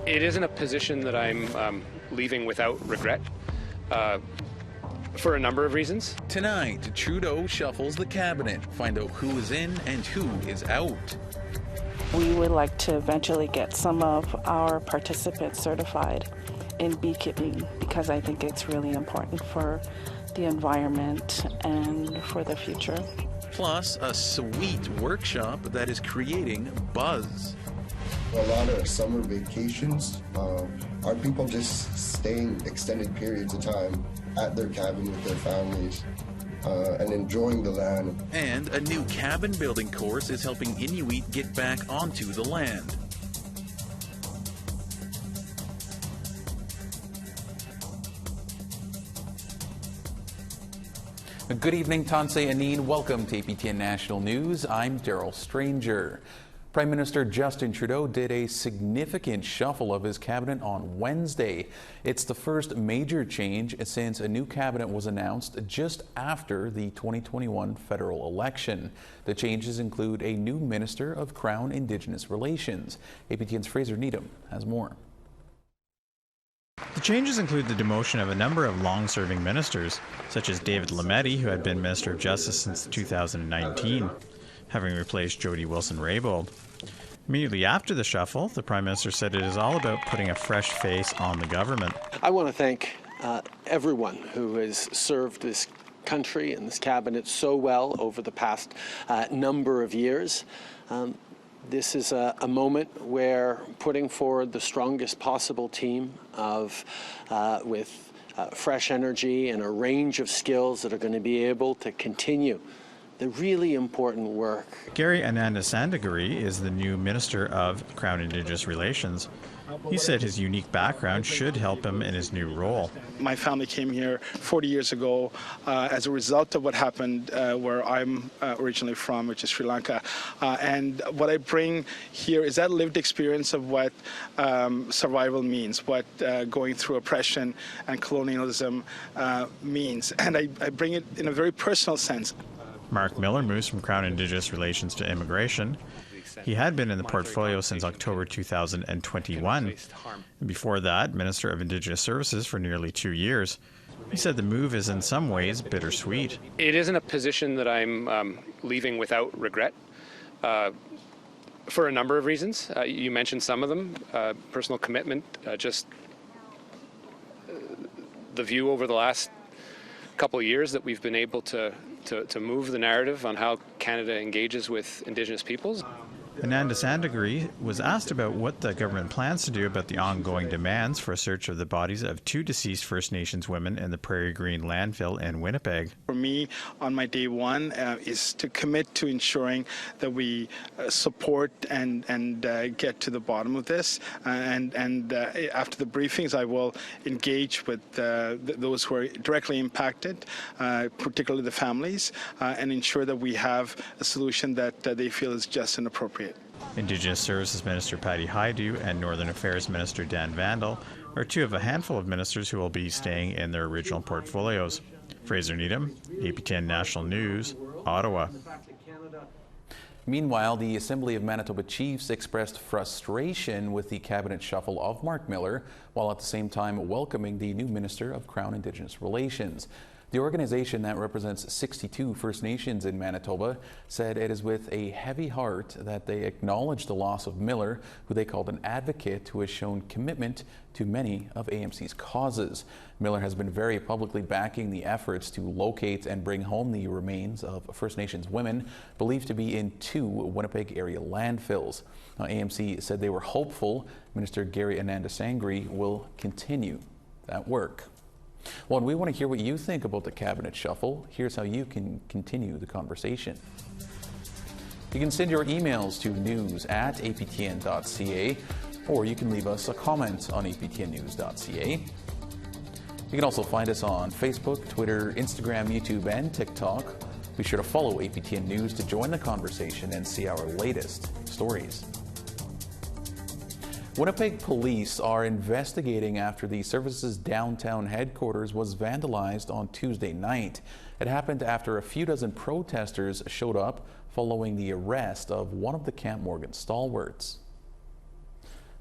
It isn't a position that I'm leaving without regret. For a number of reasons. Tonight, Trudeau shuffles the cabinet, find out who is in and who is out. We would like to eventually get some of our participants certified in beekeeping because I think it's really important for the environment and for the future. Plus, a sweet workshop that is creating buzz. A lot of summer vacations, are people just staying extended periods of time at their cabin with their families and enjoying the land. And a new cabin building course is helping Inuit get back onto the land. Good evening, Tansei Anin. Welcome to APTN National News. I'm Daryl Stranger. Prime Minister Justin Trudeau did a significant shuffle of his cabinet on Wednesday. It's the first major change since a new cabinet was announced just after the 2021 federal election. The changes include a new Minister of Crown Indigenous Relations. APTN's Fraser Needham has more. The changes include the demotion of a number of long-serving ministers, such as David Lametti, who had been Minister of Justice since 2019, having replaced Jody Wilson-Raybould. Immediately after the shuffle, the Prime Minister said it is all about putting a fresh face on the government. I want to thank everyone who has served this country and this cabinet so well over the past number of years. This is a moment where putting forward the strongest possible team with fresh energy and a range of skills that are going to be able to continue the really important work. Gary Anandasandagiri is the new Minister of Crown Indigenous Relations. He said his unique background should help him in his new role. My family came here 40 years ago as a result of what happened where I'm originally from, which is Sri Lanka. And what I bring here is that lived experience of what survival means, what going through oppression and colonialism means. And I bring it in a very personal sense. Mark Miller moves from Crown Indigenous Relations to Immigration. He had been in the portfolio since October 2021. And before that, Minister of Indigenous Services for nearly 2 years. He said the move is in some ways bittersweet. It isn't a position that I'm leaving without regret. For a number of reasons. You mentioned some of them. Personal commitment, just the view over the last couple of years that we've been able to move the narrative on how Canada engages with Indigenous peoples. Anandasandagiri was asked about what the government plans to do about the ongoing demands for a search of the bodies of 2 deceased First Nations women in the Prairie Green landfill in Winnipeg. For me, on my day one, is to commit to ensuring that we support and get to the bottom of this. And after the briefings, I will engage with those who are directly impacted, particularly the families, and ensure that we have a solution that they feel is just and appropriate. Indigenous Services Minister Patty Hajdu and Northern Affairs Minister Dan Vandal are 2 of a handful of ministers who will be staying in their original portfolios. Fraser Needham, APTN National News, Ottawa. Meanwhile, the Assembly of Manitoba Chiefs expressed frustration with the cabinet shuffle of Mark Miller, while at the same time welcoming the new Minister of Crown Indigenous Relations. The organization that represents 62 First Nations in Manitoba said it is with a heavy heart that they acknowledge the loss of Miller, who they called an advocate who has shown commitment to many of AMC's causes. Miller has been very publicly backing the efforts to locate and bring home the remains of First Nations women believed to be in 2 Winnipeg area landfills. Now, AMC said they were hopeful Minister Gary Anandasandagiri will continue that work. Well, and we want to hear what you think about the cabinet shuffle. Here's how you can continue the conversation. You can send your emails to news@aptn.ca, or you can leave us a comment on aptnnews.ca. You can also find us on Facebook, Twitter, Instagram, YouTube, and TikTok. Be sure to follow APTN News to join the conversation and see our latest stories. Winnipeg police are investigating after the service's downtown headquarters was vandalized on Tuesday night. It happened after a few dozen protesters showed up following the arrest of one of the Camp Morgan stalwarts.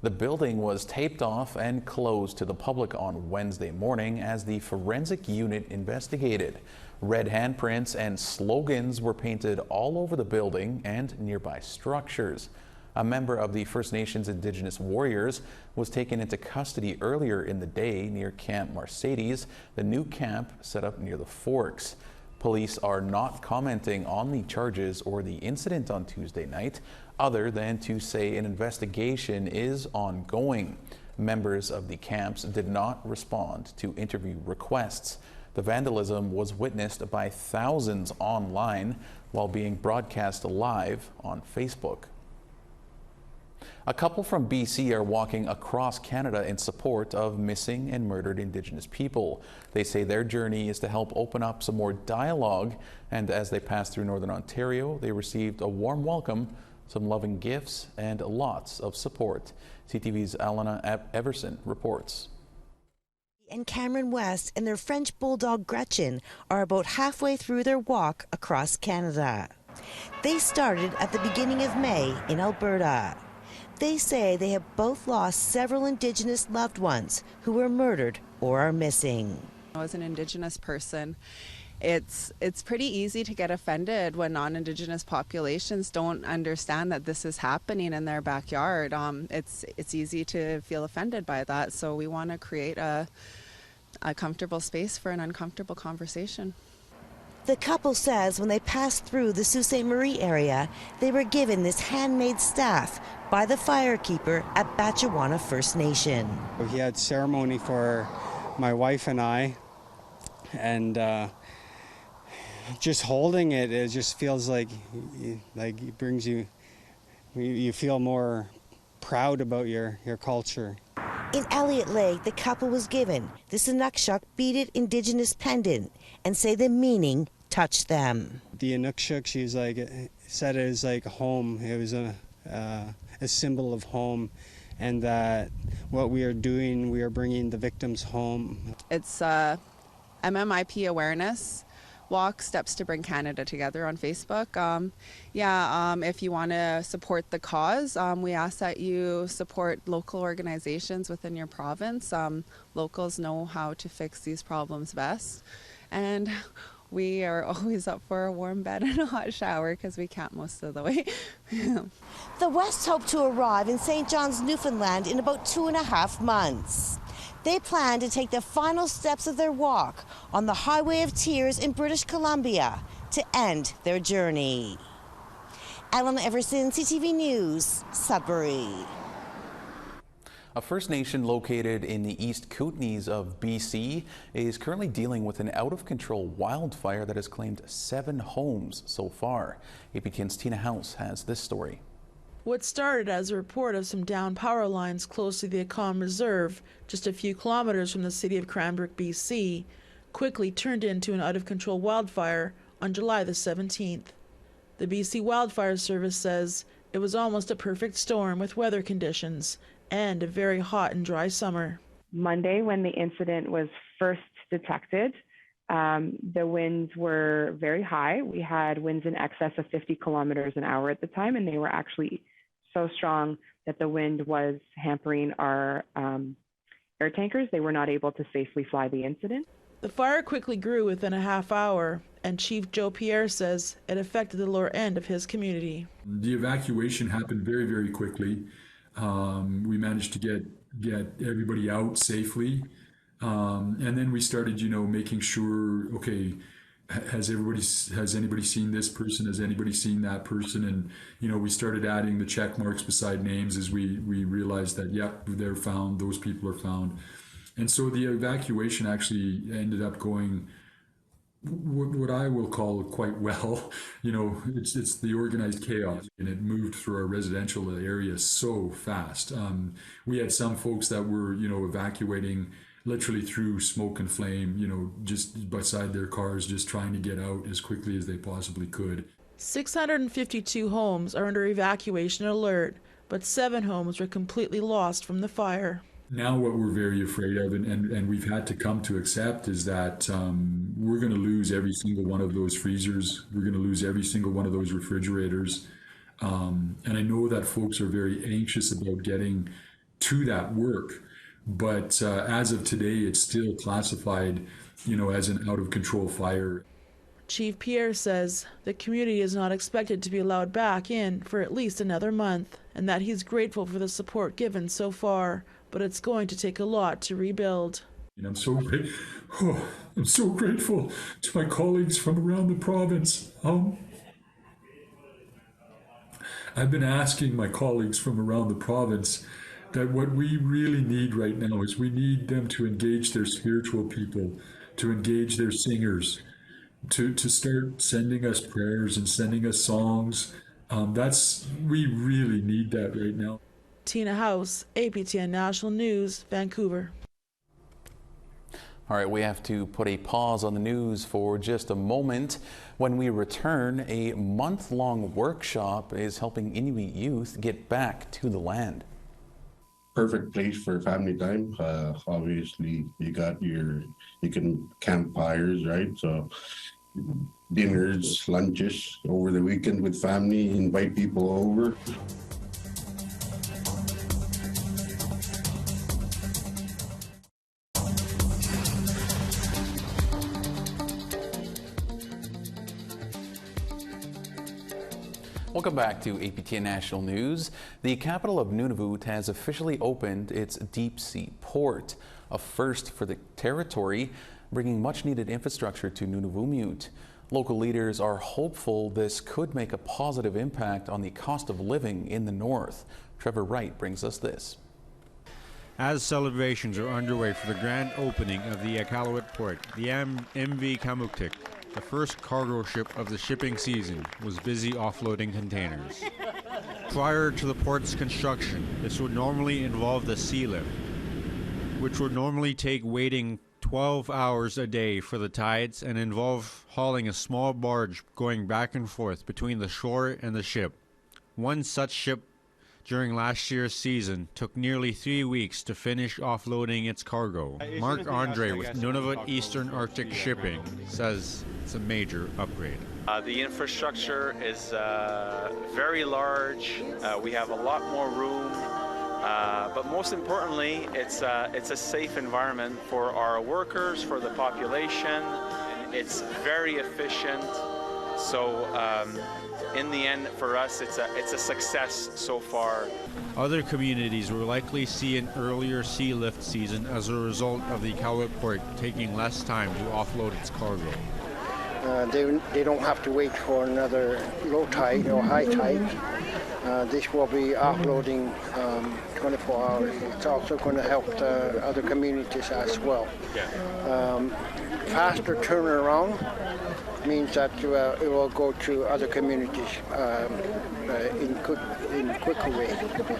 The building was taped off and closed to the public on Wednesday morning as the forensic unit investigated. Red handprints and slogans were painted all over the building and nearby structures. A member of the First Nations Indigenous warriors was taken into custody earlier in the day near Camp Mercedes, the new camp set up near the Forks. Police are not commenting on the charges or the incident on Tuesday night, other than to say an investigation is ongoing. Members of the camps did not respond to interview requests. The vandalism was witnessed by thousands online while being broadcast live on Facebook. A couple from BC are walking across Canada in support of missing and murdered Indigenous people. They say their journey is to help open up some more dialogue, and as they passed through Northern Ontario, they received a warm welcome, some loving gifts, and lots of support. CTV's Alana Everson reports. And Cameron West and their French bulldog Gretchen are about halfway through their walk across Canada. They started at the beginning of May in Alberta. They say they have both lost several Indigenous loved ones who were murdered or are missing. As an Indigenous person, it's pretty easy to get offended when non-Indigenous populations don't understand that this is happening in their backyard. It's easy to feel offended by that, so we want to create a comfortable space for an uncomfortable conversation. The couple says when they passed through the Sault Ste. Marie area, they were given this handmade staff by the firekeeper at Batchewana First Nation. He had ceremony for my wife and I, and just holding it, it just feels like it brings you feel more proud about your culture. In Elliott Lake, the couple was given this Inukshuk beaded Indigenous pendant and say the meaning touched them. The Inukshuk, she's said it as like home. It was a symbol of home, and that what we are doing, we are bringing the victims home. It's MMIP awareness walk, Steps to Bring Canada Together on Facebook. If you want to support the cause, we ask that you support local organizations within your province. Locals know how to fix these problems best, and we are always up for a warm bed and a hot shower because we camp most of the way. The Wests hope to arrive in St. John's, Newfoundland in about 2.5 months. They plan to take the final steps of their walk on the Highway of Tears in British Columbia to end their journey. Alana Everson, CTV News, Sudbury. A First Nation located in the East Kootenays of BC is currently dealing with an out-of-control wildfire that has claimed 7 homes so far. APTN's Tina House has this story. What started as a report of some downed power lines close to the Akon Reserve, just a few kilometers from the city of Cranbrook, BC, quickly turned into an out-of-control wildfire on July the 17th. The BC Wildfire Service says it was almost a perfect storm with weather conditions and a very hot and dry summer. Monday, when the incident was first detected, the winds were very high. We had winds in excess of 50 kilometers an hour at the time, and they were actually so strong that the wind was hampering our air tankers. They were not able to safely fly the incident. The fire quickly grew within a half hour, and Chief Joe Pierre says it affected the lower end of his community. The evacuation happened very, very quickly. We managed to get everybody out safely. And then we started, making sure, okay, has anybody seen this person? Has anybody seen that person? And, we started adding the check marks beside names as we realized that, yep, they're found, those people are found. And so the evacuation actually ended up going what I will call quite well. It's the organized chaos, and it moved through our residential area so fast. We had some folks that were, evacuating literally through smoke and flame, just beside their cars, just trying to get out as quickly as they possibly could. 652 homes are under evacuation alert, but 7 homes were completely lost from the fire. Now what we're very afraid of, and we've had to come to accept, is that we're going to lose every single one of those freezers. We're going to lose every single one of those refrigerators. And I know that folks are very anxious about getting to that work. But as of today, it's still classified, as an out of control fire. Chief Pierre says the community is not expected to be allowed back in for at least another month, and that he's grateful for the support given so far, but it's going to take a lot to rebuild. And I'm so grateful to my colleagues from around the province. I've been asking my colleagues from around the province that what we really need right now is we need them to engage their spiritual people, to engage their singers, to start sending us prayers and sending us songs. We really need that right now. Tina House, APTN National News, Vancouver. All right, we have to put a pause on the news for just a moment. When we return, a month-long workshop is helping Inuit youth get back to the land. Perfect place for family time. Obviously, you can camp fires, right? So dinners, lunches over the weekend with family, invite people over. Welcome back to APTN National News. The capital of Nunavut has officially opened its deep sea port, a first for the territory, bringing much needed infrastructure to Nunavut. Local leaders are hopeful this could make a positive impact on the cost of living in the north. Trevor Wright brings us this. As celebrations are underway for the grand opening of the Iqaluit port, the MV Kamuktik, the first cargo ship of the shipping season, was busy offloading containers. Prior to the port's construction, this would normally involve the sea lift, which would normally take waiting 12 hours a day for the tides and involve hauling a small barge going back and forth between the shore and the ship. One such ship during last year's season took nearly 3 weeks to finish offloading its cargo. Mark Andre with Nunavut Eastern Arctic Shipping says it's a major upgrade. The infrastructure is very large. We have a lot more room, but most importantly, it's a safe environment for our workers, for the population. It's very efficient. So in the end, for us, it's a success so far. Other communities will likely see an earlier sea lift season as a result of the Iqaluit port taking less time to offload its cargo. They don't have to wait for another low tide or high tide. This will be offloading 24 hours. It's also going to help the other communities as well. Faster turnaround means that it will go to other communities in quicker way.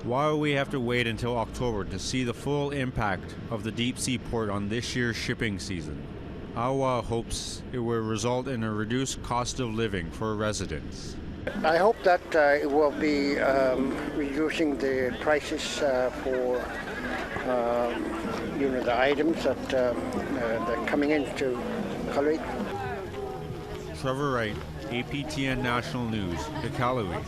While we have to wait until October to see the full impact of the deep sea port on this year's shipping season, Awa hopes it will result in a reduced cost of living for residents. I hope that it will be reducing the prices for the items that are coming into Iqaluit. Trevor Wright, APTN National News, Iqaluit.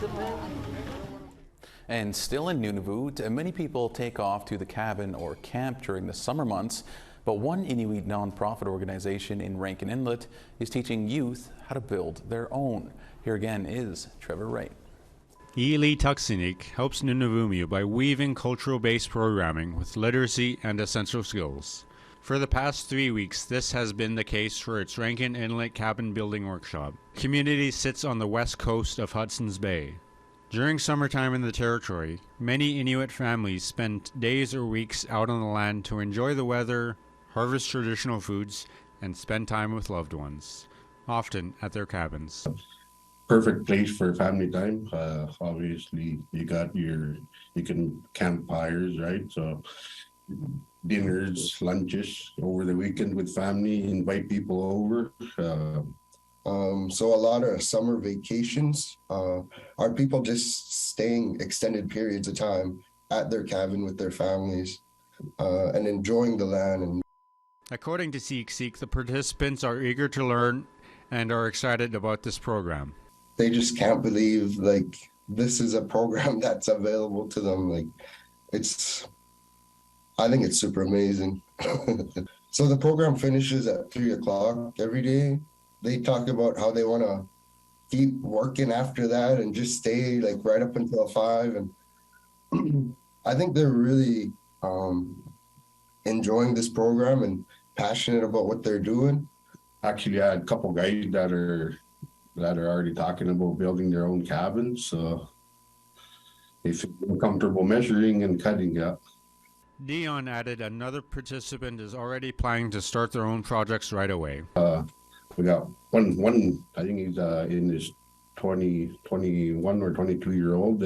And still in Nunavut, many people take off to the cabin or camp during the summer months, but one Inuit nonprofit organization in Rankin Inlet is teaching youth how to build their own. Here again is Trevor Wright. Ili Tuksinik helps Nunavummiut by weaving cultural-based programming with literacy and essential skills. For the past 3 weeks, this has been the case for its Rankin Inlet Cabin Building Workshop. The community sits on the west coast of Hudson's Bay. During summertime in the territory, many Inuit families spend days or weeks out on the land to enjoy the weather, harvest traditional foods, and spend time with loved ones, often at their cabins. Perfect place for family time. Obviously, you can camp fires, right? So dinners, lunches over the weekend with family, invite people over. So a lot of summer vacations are people just staying extended periods of time at their cabin with their families and enjoying the land. And according to Seek, the participants are eager to learn and are excited about this program. They just can't believe this is a program that's available to them. It's I think it's super amazing. So the program finishes at 3 o'clock every day. They talk about how they want to keep working after that and just stay like right up until 5. And I think they're really enjoying this program and passionate about what they're doing. Actually, I had a couple guys that are already talking about building their own cabins, so they feel comfortable measuring and cutting up. Dion added another participant is already planning to start their own projects right away. We got one. I think he's in his 21 or 22-year-old.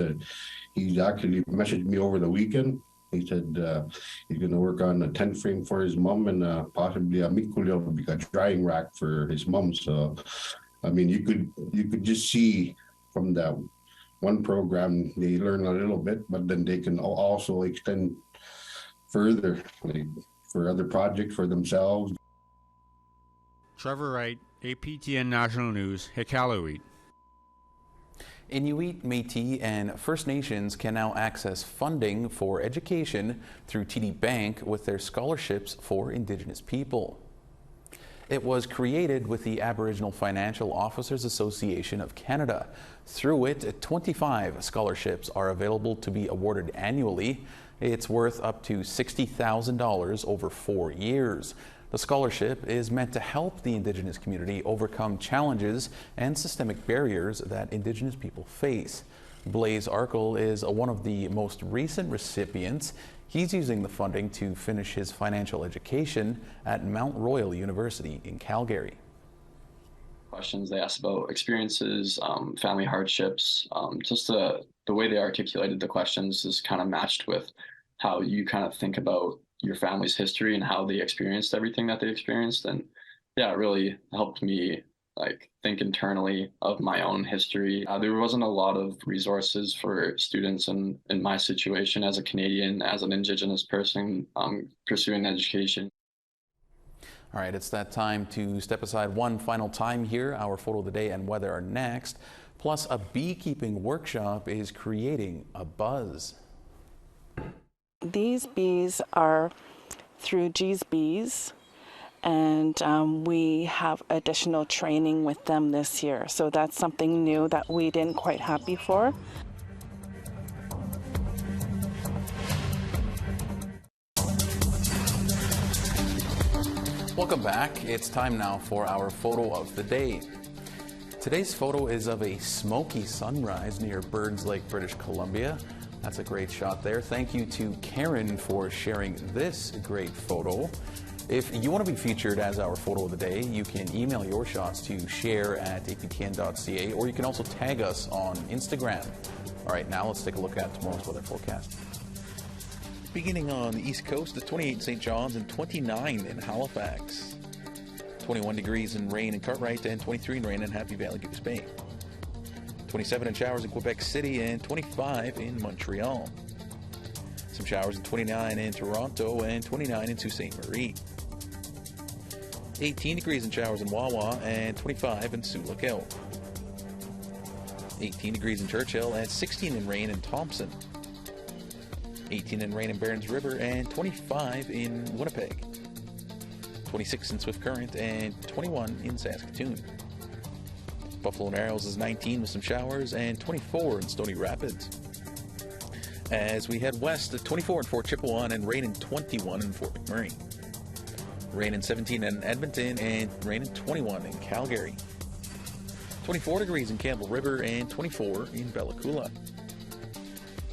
He's actually messaged me over the weekend. He said he's going to work on a tent frame for his mom and possibly a mikulil, a drying rack for his mom. So, I mean, you could just see from that one program they learn a little bit, but then they can also extend further, like for other projects for themselves. Trevor Wright, APTN National News, Iqaluit. Inuit, Métis, and First Nations can now access funding for education through TD Bank with their scholarships for Indigenous people. It was created with the Aboriginal Financial Officers Association of Canada. Through it, 25 scholarships are available to be awarded annually. It's worth up to $60,000 over 4 years. The scholarship is meant to help the Indigenous community overcome challenges and systemic barriers that Indigenous people face. Blaise Arkell is one of the most recent recipients. He's using the funding to finish his financial education at Mount Royal University in Calgary. Questions they asked about experiences, family hardships, just the way they articulated the questions is kind of matched with how you kind of think about your family's history and how they experienced everything that they experienced. And yeah, it really helped me like think internally of my own history. There wasn't a lot of resources for students in my situation as a Canadian, as an Indigenous person pursuing education. All right, it's that time to step aside one final time here. Our photo of the day and weather are next. Plus, a beekeeping workshop is creating a buzz. These bees are through G's Bees, and we have additional training with them this year. So that's something new that we didn't quite have before. Welcome back. It's time now for our photo of the day. Today's photo is of a smoky sunrise near Burns Lake, British Columbia. That's a great shot there. Thank you to Karen for sharing this great photo. If you want to be featured as our photo of the day, you can email your shots to share@aptn.ca, or you can also tag us on Instagram. All right, now let's take a look at tomorrow's weather forecast. Beginning on the East Coast, it's 28 in St. John's and 29 in Halifax. 21 degrees in rain in Cartwright and 23 in rain in Happy Valley, Goose Bay. 27 in showers in Quebec City and 25 in Montreal. Some showers in 29 in Toronto and 29 in Sault Ste. Marie. 18 degrees in showers in Wawa and 25 in Sioux Lookout. 18 degrees in Churchill and 16 in rain in Thompson. 18 in rain in Barons River and 25 in Winnipeg. 26 in Swift Current and 21 in Saskatoon. Buffalo Narrows is 19 with some showers and 24 in Stony Rapids. As we head west, 24 in Fort Chippewa and rain in 21 in Fort McMurray. Rain in 17 in Edmonton and rain in 21 in Calgary. 24 degrees in Campbell River and 24 in Bella Coola.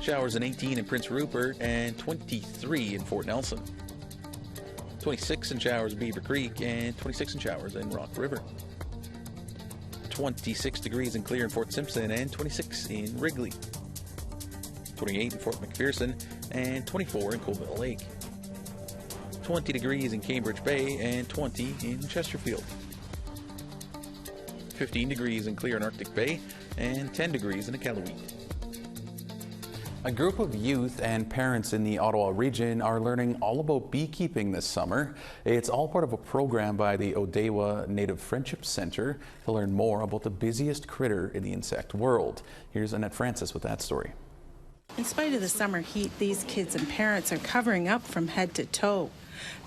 Showers in 18 in Prince Rupert and 23 in Fort Nelson. 26 in showers in Beaver Creek and 26 in showers in Rock River. 26 degrees in Clear in Fort Simpson and 26 in Wrigley. 28 in Fort McPherson and 24 in Colville Lake. 20 degrees in Cambridge Bay and 20 in Chesterfield. 15 degrees in Clear in Arctic Bay and 10 degrees in Iqaluit. A group of youth and parents in the Ottawa region are learning all about beekeeping this summer. It's all part of a program by the Odawa Native Friendship Centre to learn more about the busiest critter in the insect world. Here's Annette Francis with that story. In spite of the summer heat, these kids and parents are covering up from head to toe.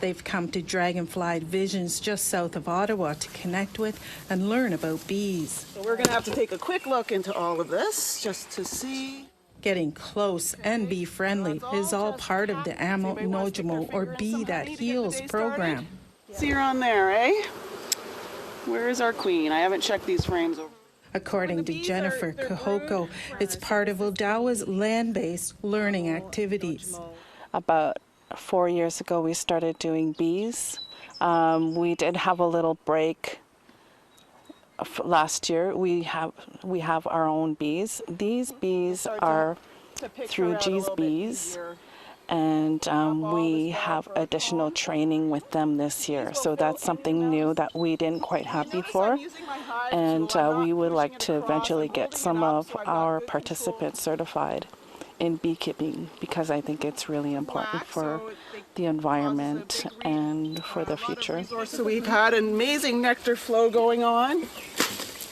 They've come to Dragonfly Visions just south of Ottawa to connect with and learn about bees. So we're going to have to take a quick look into all of this just to see. Getting close and bee-friendly is all part of the Amo Nojimo, or Bee That Heals program. See her on there, eh? Where is our queen? I haven't checked these frames over. According to Jennifer Kahoko, it's part of Odawa's land-based learning activities. About 4 years ago, we started doing bees. We did have a little break last year. We have our own bees. These bees are through G's Bees, and we have additional training with them this year. So that's something new that we didn't quite have before, and we would like to eventually get some of our participants certified in beekeeping, because I think it's really important for the environment and for the future. So we've had an amazing nectar flow going on,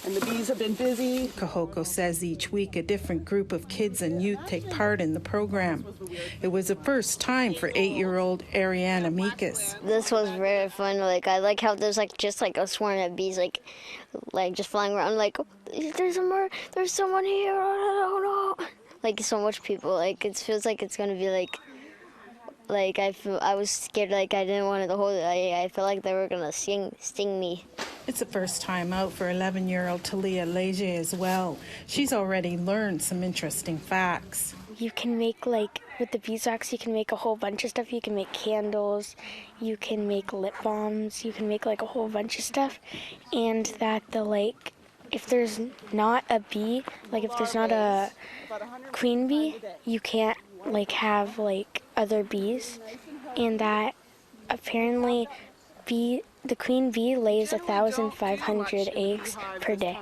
and the bees have been busy. Kahoko says each week a different group of kids and youth take part in the program. It was the first time for 8-year-old Ariana Mikas. This was very fun. Like, I like how there's just a swarm of bees like just flying around. Like, there's someone here. Oh no! Like, so much people. Like, it feels like it's gonna be I was scared. Like, I didn't want to hold it. I felt like they were gonna sting me. It's the first time out for 11-year-old Talia Leger as well. She's already learned some interesting facts. You can make, with the beeswax, you can make a whole bunch of stuff. You can make candles, you can make lip balms, you can make, a whole bunch of stuff. And that if there's not a bee, if there's not a queen bee, you can't, have, other bees. And that apparently the queen bee lays 1,500 eggs per day.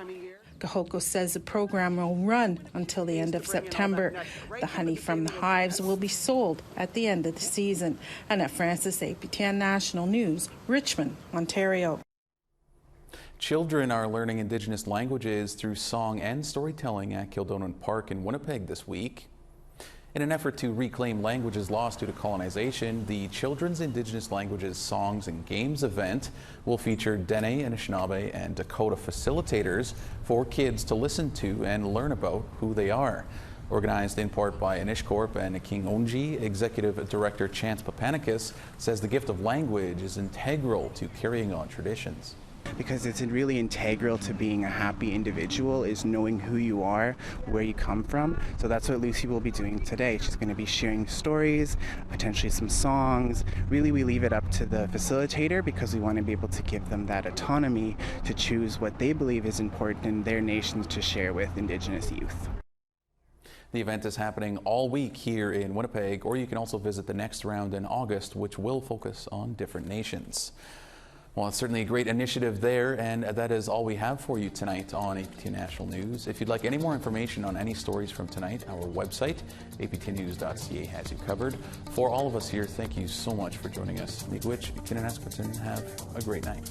Kahoko says the program will run until the end of September. The honey from the hives will be sold at the end of the season. Annette Francis, APTN National News, Richmond, Ontario. Children are learning Indigenous languages through song and storytelling at Kildonan Park in Winnipeg this week. In an effort to reclaim languages lost due to colonization, the Children's Indigenous Languages Songs and Games event will feature Dene, Anishinaabe, and Dakota facilitators for kids to listen to and learn about who they are. Organized in part by Inishcorp and King Onji, Executive Director Chance Papanicus says the gift of language is integral to carrying on traditions. Because it's really integral to being a happy individual is knowing who you are, where you come from. So that's what Lucy will be doing today. She's going to be sharing stories, potentially some songs. Really, we leave it up to the facilitator because we want to be able to give them that autonomy to choose what they believe is important in their nations to share with Indigenous youth. The event is happening all week here in Winnipeg, or you can also visit the next round in August, which will focus on different nations. Well, it's certainly a great initiative there, and that is all we have for you tonight on APTN National News. If you'd like any more information on any stories from tonight, our website, aptnews.ca, has you covered. For all of us here, thank you so much for joining us. Miigwech, Kinaneskwitsin, have a great night.